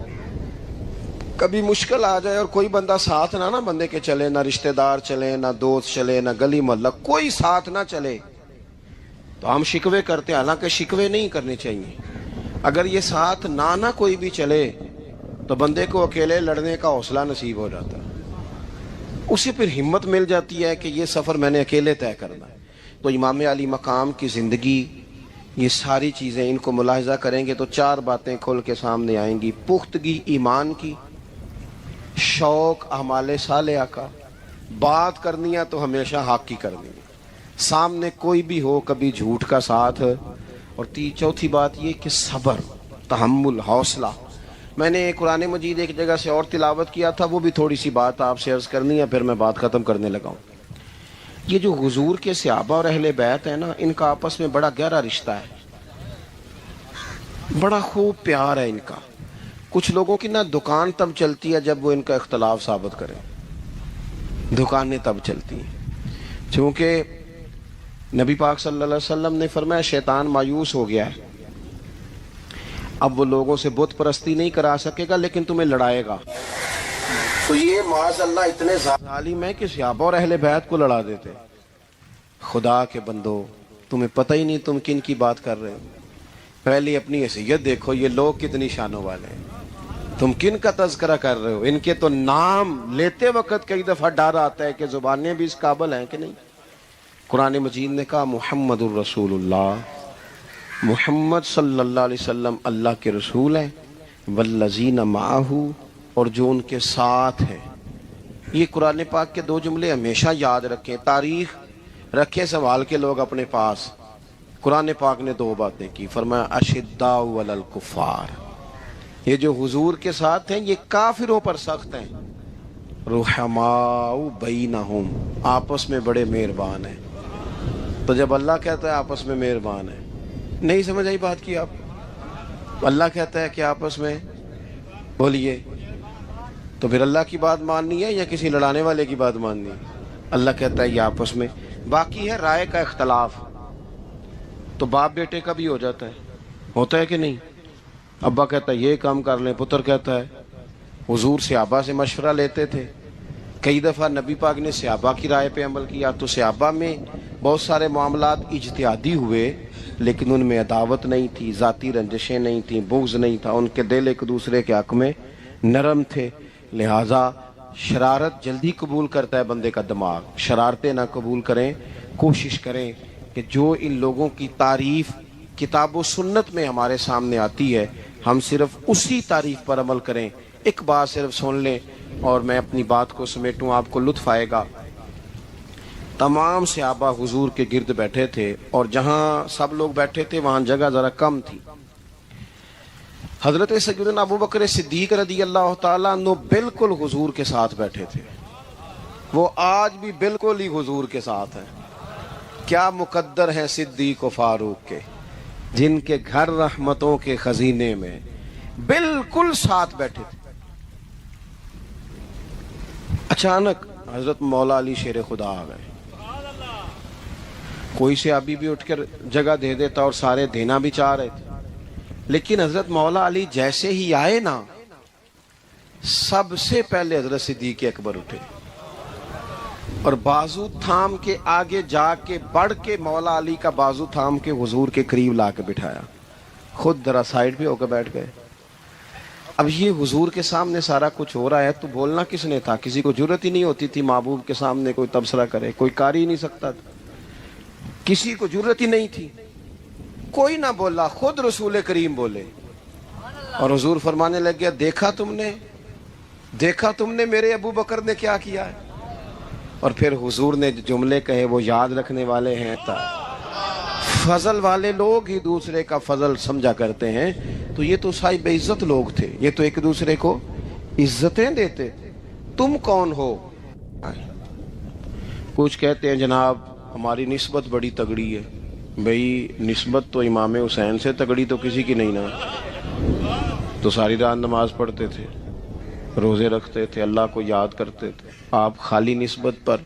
S2: کبھی مشکل آ جائے اور کوئی بندہ ساتھ نہ بندے کے چلے، نہ رشتہ دار چلے، نہ دوست چلے، نہ گلی محلہ کوئی ساتھ نہ چلے، تو ہم شکوے کرتے ہیں. حالانکہ شکوے نہیں کرنے چاہیے. اگر یہ ساتھ نہ کوئی بھی چلے تو بندے کو اکیلے لڑنے کا حوصلہ نصیب ہو جاتا ہے. اسے پھر ہمت مل جاتی ہے کہ یہ سفر میں نے اکیلے طے کرنا ہے. تو امام علی مقام کی زندگی، یہ ساری چیزیں ان کو ملاحظہ کریں گے تو 4 باتیں کھل کے سامنے آئیں گی. پختگی ایمان کی، شوق اعمال صالحہ کا، بات کرنی ہے تو ہمیشہ حق کی کرنی ہے، سامنے کوئی بھی ہو کبھی جھوٹ کا ساتھ. اور چوتھی بات یہ کہ صبر، تحمل، حوصلہ. میں نے قرآن مجید ایک جگہ سے اور تلاوت کیا تھا، وہ بھی تھوڑی سی بات آپ سے عرض کرنی ہے، پھر میں بات ختم کرنے لگا ہوں. یہ جو حضور کے صحابہ اور اہل بیت ہیں نا، ان کا آپس میں بڑا گہرا رشتہ ہے، بڑا خوب پیار ہے ان کا. کچھ لوگوں کی نا دکان تب چلتی ہے جب وہ ان کا اختلاف ثابت کریں، دکانیں تب چلتی ہیں. چونکہ نبی پاک صلی اللہ علیہ وسلم نے فرمایا شیطان مایوس ہو گیا ہے، اب وہ لوگوں سے بت پرستی نہیں کرا سکے گا لیکن تمہیں لڑائے گا. تو یہ معاذ اللہ اتنے ظالم ہے کہ صحابہ اور اہل بیت کو لڑا دیتے. خدا کے بندو، تمہیں پتہ ہی نہیں تم کن کی بات کر رہے ہو. پہلے اپنی حیثیت دیکھو، یہ لوگ کتنی شانوں والے ہیں، تم کن کا تذکرہ کر رہے ہو. ان کے تو نام لیتے وقت کئی دفعہ ڈر آتا ہے کہ زبانیں بھی اس قابل ہیں کہ نہیں. قرآن مجید نے کہا محمد الرسول اللہ، محمد صلی اللہ علیہ وسلم اللہ کے رسول ہیں، والذین معہ، اور جو ان کے ساتھ ہیں. یہ قرآن پاک کے 2 جملے ہمیشہ یاد رکھیں، تاریخ رکھیں سنبھال کے لوگ اپنے پاس. قرآن پاک نے 2 باتیں کی، فرمایا اشداء علی الکفار، یہ جو حضور کے ساتھ ہیں یہ کافروں پر سخت ہیں، رحماء بینہم، آپس میں بڑے مہربان ہیں. تو جب اللہ کہتا ہے آپس میں مہربان ہے، نہیں سمجھ آئی بات کی آپ؟ اللہ کہتا ہے کہ آپس میں بولیے، تو پھر اللہ کی بات ماننی ہے یا کسی لڑانے والے کی بات ماننی ہے؟ اللہ کہتا ہے یہ آپس میں. باقی ہے رائے کا اختلاف، تو باپ بیٹے کا بھی ہو جاتا ہے، ہوتا ہے کہ نہیں؟ ابا کہتا ہے یہ کام کر لیں، پتر کہتا ہے. حضور صحابہ سے مشورہ لیتے تھے، کئی دفعہ نبی پاک نے صحابہ کی رائے پہ عمل کیا. تو صحابہ میں بہت سارے معاملات اجتہادی ہوئے لیکن ان میں عداوت نہیں تھی، ذاتی رنجشیں نہیں تھیں، بغض نہیں تھا، ان کے دل ایک دوسرے کے حق میں نرم تھے. لہٰذا شرارت جلدی قبول کرتا ہے بندے کا دماغ، شرارتیں نہ قبول کریں. کوشش کریں کہ جو ان لوگوں کی تعریف کتاب و سنت میں ہمارے سامنے آتی ہے ہم صرف اسی تعریف پر عمل کریں. ایک بات صرف سن لیں اور میں اپنی بات کو سمیٹوں، آپ کو لطف آئے گا. تمام صحابہ حضور کے گرد بیٹھے تھے اور جہاں سب لوگ بیٹھے تھے وہاں جگہ ذرا کم تھی. حضرت سیدنا ابو بکر صدیق رضی اللہ تعالیٰ عنہ بالکل حضور کے ساتھ بیٹھے تھے، وہ آج بھی بالکل ہی حضور کے ساتھ ہیں. کیا مقدر ہیں صدیق و فاروق کے، جن کے گھر رحمتوں کے خزینے میں بالکل ساتھ بیٹھے تھے. اچانک حضرت مولا علی شیر خدا آ گئے. کوئی صحابی بھی اٹھ کر جگہ دے دیتا اور سارے دینا بھی چاہ رہے تھے، لیکن حضرت مولا علی جیسے ہی آئے نا، سب سے پہلے حضرت صدیق اکبر اٹھے.
S1: اور بازو تھام کے آگے جا کے بڑھ کے مولا علی کا بازو تھام کے حضور کے قریب لا کے بٹھایا، خود ذرا سائڈ پہ ہو کے بیٹھ گئے۔ اب یہ حضور کے سامنے سارا کچھ ہو رہا ہے تو بولنا کس نے تھا؟ کسی کو جرت ہی نہیں ہوتی تھی محبوب کے سامنے کوئی تبصرہ کرے، کوئی کر ہی نہیں سکتا تھا، کسی کو جرت ہی نہیں تھی، کوئی نہ بولا، خود رسول کریم بولے اور حضور فرمانے لگ گیا، دیکھا تم نے میرے ابو بکر نے کیا کیا ہے؟ اور پھر حضور نے جو جملے کہے وہ یاد رکھنے والے ہیں، فضل والے لوگ ہی دوسرے کا فضل سمجھا کرتے ہیں، تو یہ تو صاحب عزت لوگ تھے، یہ تو ایک دوسرے کو عزتیں دیتے تھے۔ تم کون ہو؟ کچھ کہتے ہیں جناب ہماری نسبت بڑی تگڑی ہے، بھئی نسبت تو امام حسین سے تگڑی تو کسی کی نہیں نا، تو ساری رات نماز پڑھتے تھے، روزے رکھتے تھے، اللہ کو یاد کرتے تھے، آپ خالی نسبت پر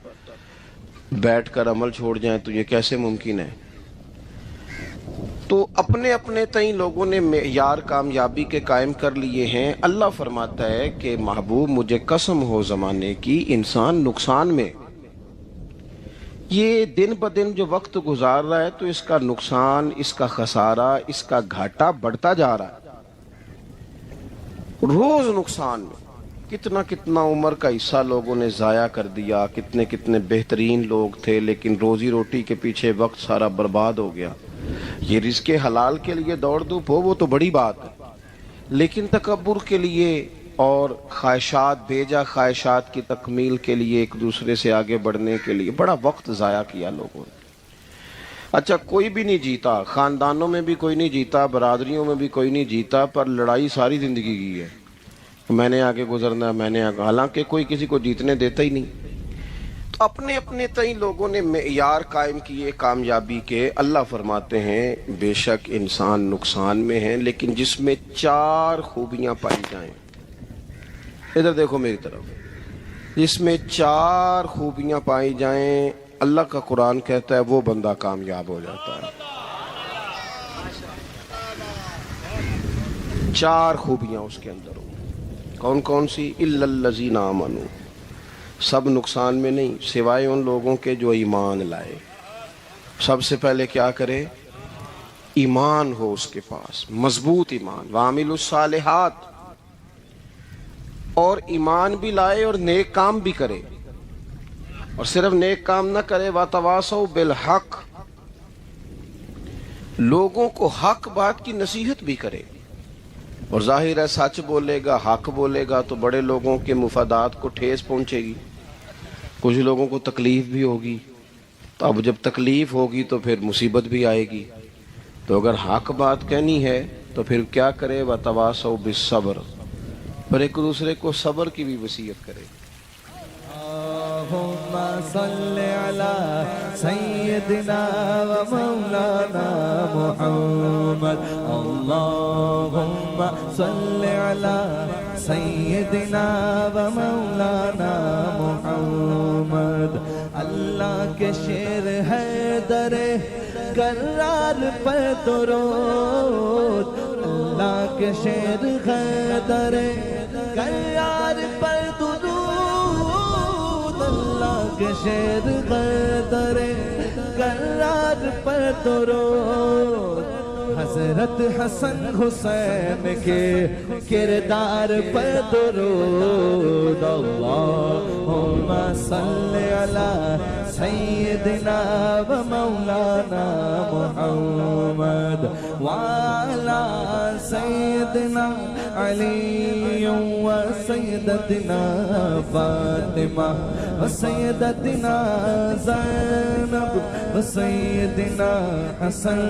S1: بیٹھ کر عمل چھوڑ جائیں تو یہ کیسے ممکن ہے؟ تو اپنے اپنے تئیں لوگوں نے معیار کامیابی کے قائم کر لیے ہیں۔ اللہ فرماتا ہے کہ محبوب مجھے قسم ہو زمانے کی، انسان نقصان میں، یہ دن بدن جو وقت گزار رہا ہے تو اس کا نقصان، اس کا خسارہ، اس کا گھاٹا بڑھتا جا رہا ہے، روز نقصان میں۔ کتنا عمر کا حصہ لوگوں نے ضائع کر دیا، کتنے بہترین لوگ تھے لیکن روزی روٹی کے پیچھے وقت سارا برباد ہو گیا۔ یہ رزق حلال کے لیے دوڑ دھوپ ہو وہ تو بڑی بات ہے، لیکن تکبر کے لیے اور خواہشات، بیجا خواہشات کی تکمیل کے لیے، ایک دوسرے سے آگے بڑھنے کے لیے بڑا وقت ضائع کیا لوگوں نے۔ اچھا کوئی بھی نہیں جیتا، خاندانوں میں بھی کوئی نہیں جیتا، برادریوں میں بھی کوئی نہیں جیتا، پر لڑائی ساری زندگی کی ہے، میں نے آگے گزرنا، میں نے آگے، حالانکہ کوئی کسی کو جیتنے دیتا ہی نہیں۔ تو اپنے اپنے تئیں لوگوں نے معیار قائم کیے کامیابی کے۔ اللہ فرماتے ہیں بے شک انسان نقصان میں ہے، لیکن جس میں 4 خوبیاں پائی جائیں، ادھر دیکھو میری طرف، جس میں 4 خوبیاں پائی جائیں، اللہ کا قرآن کہتا ہے وہ بندہ کامیاب ہو جاتا ہے۔ 4 خوبیاں اس کے اندر ہو، کون کون سی؟ الا الذین آمنوا، سب نقصان میں نہیں سوائے ان لوگوں کے جو ایمان لائے۔ سب سے پہلے کیا کرے؟ ایمان ہو اس کے پاس، مضبوط ایمان، وعملوا الصالحات، اور ایمان بھی لائے اور نیک کام بھی کرے، اور صرف نیک کام نہ کرے، وَتَوَاصَوْا بِالْحَقِّ، لوگوں کو حق بات کی نصیحت بھی کرے۔ اور ظاہر ہے سچ بولے گا، حق بولے گا تو بڑے لوگوں کے مفادات کو ٹھیس پہنچے گی، کچھ لوگوں کو تکلیف بھی ہوگی، تو اب جب تکلیف ہوگی تو پھر مصیبت بھی آئے گی۔ تو اگر حق بات کہنی ہے تو پھر کیا کرے؟ وَتَوَاصَوْا بِالصَّبْرِ، پر ایک دوسرے کو صبر کی بھی وصیت کرے۔
S3: اللہم صل علی سیدنا و مولانا محمد، اللہم صل علی سیدنا و مولانا محمد۔ اللہ کے شیر حیدر کرار پر درود، اللہ کے شیر حیدر کرار پر درود، اللہ کے شیر حیدر کرار پر درود، حضرت حسن حسین کے کردار پر درود، اللہم صل علی سیدنا و مولانا محمد، وعلی سیدنا علی و سیدتنا فاطمہ و سیدتنا زینب و سیدنا حسن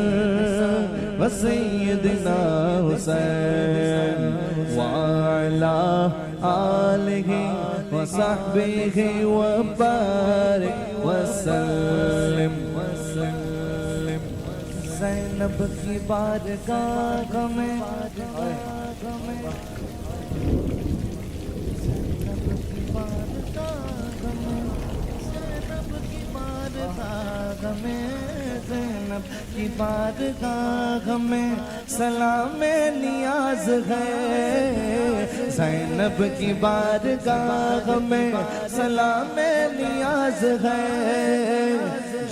S3: و سیدنا حسین، وعلی آلہ و صحبہ و بارک وسلم۔ زینب کی بارگاہ میں، زینب کی بارگاہ میں، زینب کی بارگاہ میں، زینب زینب کی بارگاہ میں سلام نیاز ہے زینب کی بارگاہ میں سلام نیاز ہے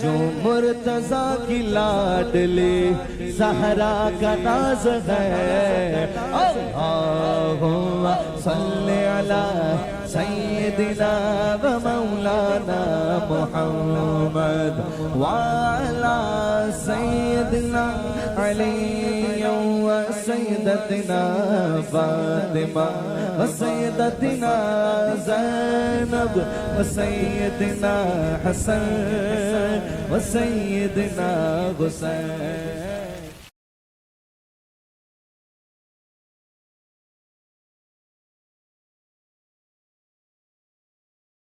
S3: جو مرتضیٰ کی لاڈلی زہرا کا ناز ہے اللہم صلی علی سیدنا و مولانا محمد وعلی سیدنا علی و سیدتنا فاطمہ و سیدتنا زینب و سیدنا حسن و سیدنا حسین